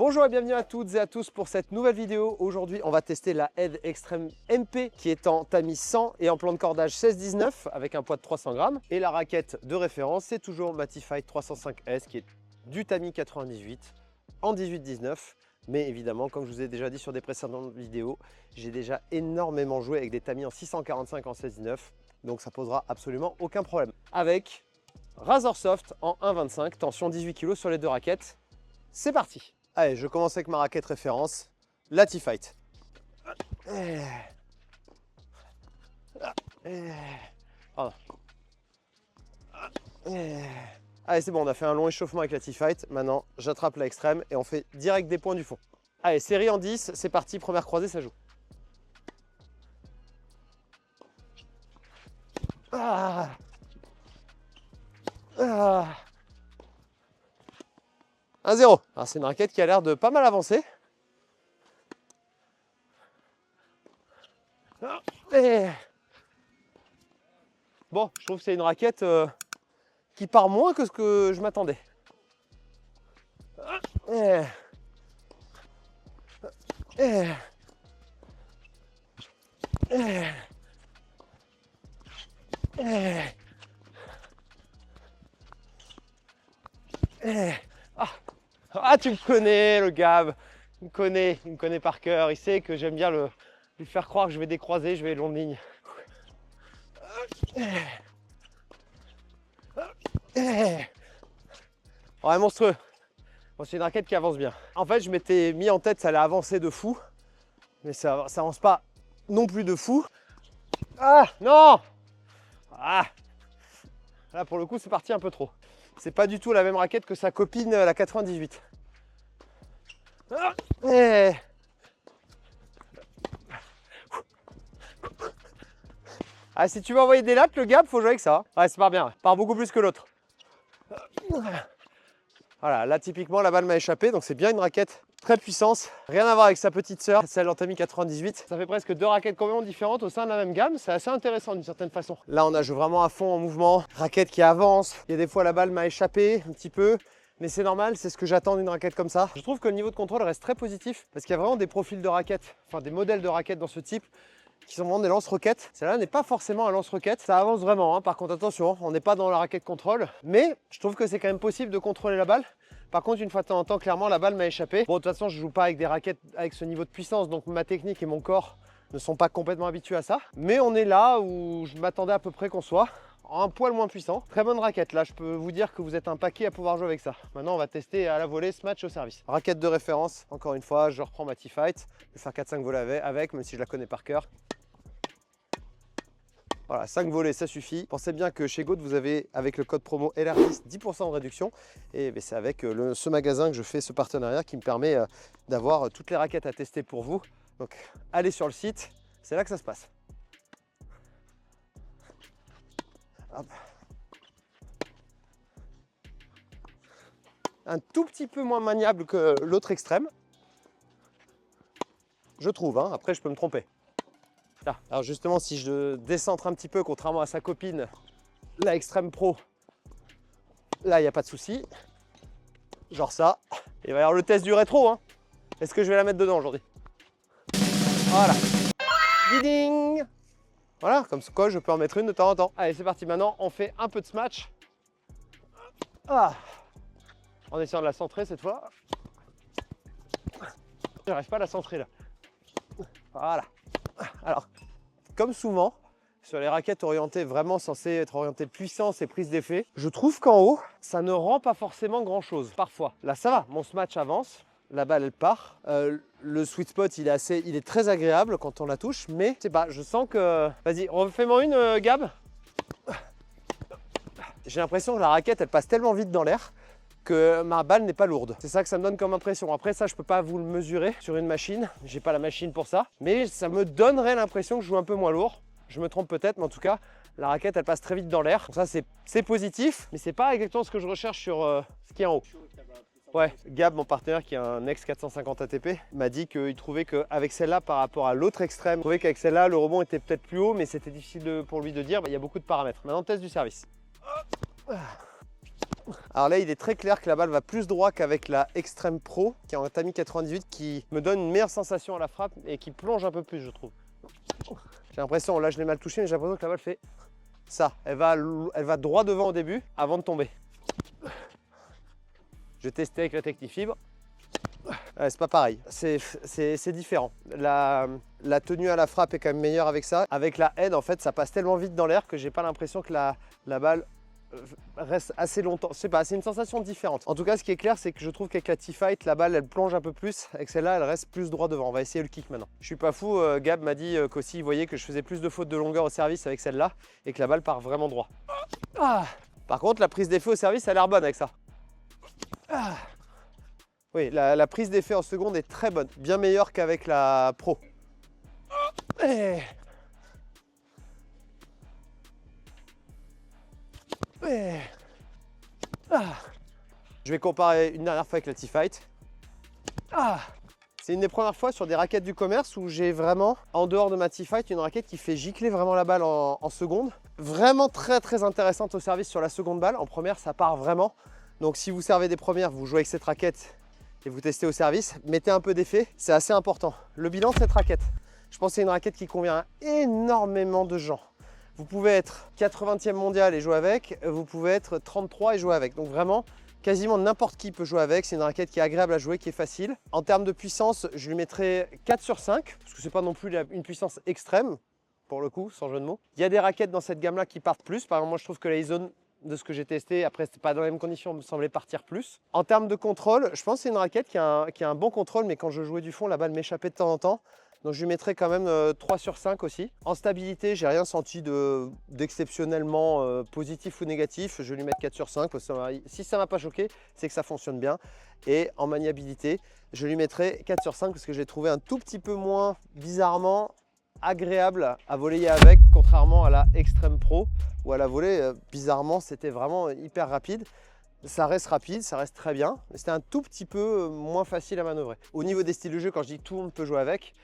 Bonjour et bienvenue à toutes et à tous pour cette nouvelle vidéo. Aujourd'hui, on va tester la Head Extreme MP qui est en tamis 100 et en plan de cordage 16-19 avec un poids de 300 grammes. Et la raquette de référence, c'est toujours Matified 305S qui est du tamis 98 en 18-19. Mais évidemment, comme je vous ai déjà dit sur des précédentes vidéos, j'ai déjà énormément joué avec des tamis en 645 en 16-19. Donc ça posera absolument aucun problème. Avec Razor Soft en 1,25, tension 18 kg sur les deux raquettes. C'est parti! Allez, je commence avec ma raquette référence, la T-Fight. Pardon. Allez, c'est bon, on a fait un long échauffement avec la T-Fight. Maintenant, j'attrape la extrême et on fait direct des points du fond. Allez, série en 10, c'est parti, première croisée, ça joue. Ah. Ah. 1-0. C'est une raquette qui a l'air de pas mal avancer. Bon, je trouve que c'est une raquette qui part moins que ce que je m'attendais. Ah, tu me connais, le Gab. Il me connaît par cœur. Il sait que j'aime bien lui faire croire que je vais décroiser, je vais long de ligne. Ouais, monstrueux. Bon, c'est une raquette qui avance bien. En fait, je m'étais mis en tête, ça allait avancer de fou. Mais ça avance pas non plus de fou. Ah, non! Ah! Là, pour le coup, c'est parti un peu trop. C'est pas du tout la même raquette que sa copine, la 98. Ah, si tu veux envoyer des lattes, le Gab, faut jouer avec ça. Ouais, c'est pas bien. Part beaucoup plus que l'autre. Voilà, là, typiquement, la balle m'a échappé. Donc, c'est bien une raquette très puissante. Rien à voir avec sa petite sœur, celle en tamis 98. Ça fait presque deux raquettes complètement différentes au sein de la même gamme. C'est assez intéressant d'une certaine façon. Là, on a joué vraiment à fond en mouvement. Raquette qui avance. Il y a des fois, la balle m'a échappé un petit peu. Mais c'est normal, c'est ce que j'attends d'une raquette comme ça. Je trouve que le niveau de contrôle reste très positif parce qu'il y a vraiment des profils de raquettes, enfin des modèles de raquettes dans ce type qui sont vraiment des lance-roquettes. Celle-là n'est pas forcément un lance-roquette, ça avance vraiment. Par contre, attention, on n'est pas dans la raquette contrôle, mais je trouve que c'est quand même possible de contrôler la balle. Par contre, une fois de temps en temps, clairement, la balle m'a échappé. Bon, de toute façon, je joue pas avec des raquettes avec ce niveau de puissance, donc ma technique et mon corps ne sont pas complètement habitués à ça. Mais on est là où je m'attendais à peu près qu'on soit. Un poil moins puissant. Très bonne raquette, là je peux vous dire que vous êtes un paquet à pouvoir jouer avec ça. Maintenant on va tester à la volée ce match au service. Raquette de référence, encore une fois, je reprends ma T-Fight. Je vais faire 4-5 volées avec, même si je la connais par cœur. Voilà, 5 volées ça suffit. Pensez bien que chez GOAT vous avez avec le code promo LR10 10% de réduction. Et c'est avec ce magasin que je fais ce partenariat qui me permet d'avoir toutes les raquettes à tester pour vous. Donc allez sur le site, c'est là que ça se passe. Hop. Un tout petit peu moins maniable que l'autre extrême, je trouve, hein. Après je peux me tromper. Là. Alors justement, si je décentre un petit peu, contrairement à sa copine, la Extreme Pro, là il n'y a pas de souci, genre ça. Et il va y avoir le test du rétro, hein. Est-ce que je vais la mettre dedans aujourd'hui? Voilà. Ding. Voilà, comme quoi je peux en mettre une de temps en temps. Allez, c'est parti. Maintenant, on fait un peu de smash. En essayant de la centrer cette fois. J'arrive pas à la centrer là. Voilà. Alors, comme souvent, sur les raquettes orientées, vraiment censées être orientées puissance et prise d'effet, je trouve qu'en haut, ça ne rend pas forcément grand chose. Parfois. Là, ça va. Mon smash avance. La balle, elle part. Le sweet spot, il est très agréable quand on la touche, mais je sais pas, je sens que... Vas-y, refais-moi une, Gab. J'ai l'impression que la raquette, elle passe tellement vite dans l'air que ma balle n'est pas lourde. C'est ça que ça me donne comme impression. Après ça, je peux pas vous le mesurer sur une machine. J'ai pas la machine pour ça. Mais ça me donnerait l'impression que je joue un peu moins lourd. Je me trompe peut-être, mais en tout cas, la raquette, elle passe très vite dans l'air. Donc ça, c'est positif, mais c'est pas exactement ce que je recherche sur ce qui est en haut. Ouais, Gab, mon partenaire qui a un ex 450 ATP, m'a dit qu'il trouvait qu'avec celle-là par rapport à l'autre extrême, il trouvait qu'avec celle-là, le rebond était peut-être plus haut, mais c'était difficile pour lui de dire. Il y a beaucoup de paramètres. Maintenant, test du service. Alors là, il est très clair que la balle va plus droit qu'avec la Extreme Pro, qui est en Tamiya 98, qui me donne une meilleure sensation à la frappe et qui plonge un peu plus, je trouve. J'ai l'impression, là je l'ai mal touché, mais j'ai l'impression que la balle fait ça. Elle va droit devant au début, avant de tomber. Je vais tester avec la Technifibre. C'est pas pareil, c'est différent. La tenue à la frappe est quand même meilleure avec ça. Avec la head, en fait, ça passe tellement vite dans l'air que j'ai pas l'impression que la balle reste assez longtemps. Je sais pas, c'est une sensation différente. En tout cas, ce qui est clair, c'est que je trouve qu'avec la T-Fight, la balle, elle plonge un peu plus. Avec celle-là, elle reste plus droit devant. On va essayer le kick maintenant. Je suis pas fou, Gab m'a dit qu'aussi, il voyait que je faisais plus de fautes de longueur au service avec celle-là et que la balle part vraiment droit. Par contre, la prise d'effet au service, elle a l'air bonne avec ça. Oui, la prise d'effet en seconde est très bonne, bien meilleure qu'avec la Pro. Je vais comparer une dernière fois avec la T-Fight. C'est une des premières fois sur des raquettes du commerce où j'ai vraiment, en dehors de ma T-Fight, une raquette qui fait gicler vraiment la balle en seconde. Vraiment très intéressante au service sur la seconde balle. En première, ça part vraiment. Donc si vous servez des premières, vous jouez avec cette raquette et vous testez au service, mettez un peu d'effet, c'est assez important. Le bilan de cette raquette, je pense que c'est une raquette qui convient à énormément de gens. Vous pouvez être 80e mondial et jouer avec, vous pouvez être 33 et jouer avec. Donc vraiment, quasiment n'importe qui peut jouer avec. C'est une raquette qui est agréable à jouer, qui est facile. En termes de puissance, je lui mettrai 4 sur 5, parce que c'est pas non plus une puissance extrême, pour le coup, sans jeu de mots. Il y a des raquettes dans cette gamme-là qui partent plus. Par exemple, moi je trouve que la E-Zone, de ce que j'ai testé, après c'était pas dans les mêmes conditions, me semblait partir plus. En termes de contrôle, je pense que c'est une raquette qui a un bon contrôle, mais quand je jouais du fond, la balle m'échappait de temps en temps. Donc je lui mettrai quand même 3 sur 5 aussi. En stabilité, j'ai rien senti d'exceptionnellement positif ou négatif. Je vais lui mettre 4 sur 5. Parce que si ça ne m'a pas choqué, c'est que ça fonctionne bien. Et en maniabilité, je lui mettrai 4 sur 5 parce que je l'ai trouvé un tout petit peu moins bizarrement agréable à voler avec, contrairement à la Extreme Pro où à la volée, bizarrement, c'était vraiment hyper rapide. Ça reste rapide, ça reste très bien, mais c'était un tout petit peu moins facile à manœuvrer. Au niveau des styles de jeu, quand je dis que tout le monde peut jouer avec,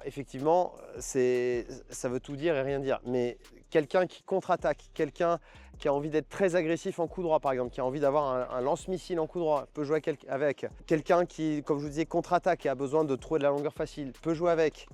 effectivement, ça veut tout dire et rien dire. Mais quelqu'un qui contre-attaque, quelqu'un qui a envie d'être très agressif en coup droit, par exemple, qui a envie d'avoir un lance-missile en coup droit, peut jouer avec. Quelqu'un qui, comme je vous disais, contre-attaque et a besoin de trouver de la longueur facile, peut jouer avec.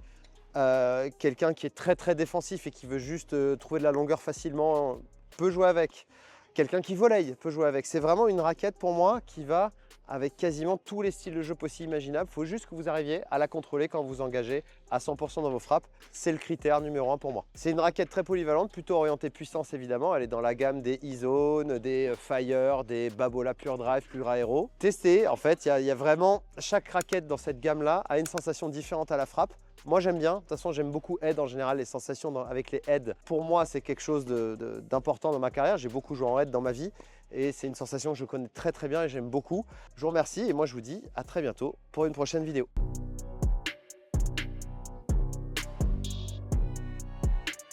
Quelqu'un qui est très défensif et qui veut juste trouver de la longueur facilement, peut jouer avec. Quelqu'un qui volaille peut jouer avec. C'est vraiment une raquette pour moi qui va avec quasiment tous les styles de jeu possibles imaginables. Il faut juste que vous arriviez à la contrôler quand vous engagez à 100% dans vos frappes. C'est le critère numéro 1 pour moi. C'est une raquette très polyvalente, plutôt orientée puissance évidemment. Elle est dans la gamme des E-Zone, des Fire, des Babola Pure Drive, Pure Aero. Testez, en fait, il y a vraiment chaque raquette dans cette gamme-là a une sensation différente à la frappe. Moi j'aime bien, de toute façon j'aime beaucoup head en général, les sensations avec les heads. Pour moi c'est quelque chose d'important dans ma carrière, j'ai beaucoup joué en head dans ma vie et c'est une sensation que je connais très bien et j'aime beaucoup. Je vous remercie et moi je vous dis à très bientôt pour une prochaine vidéo.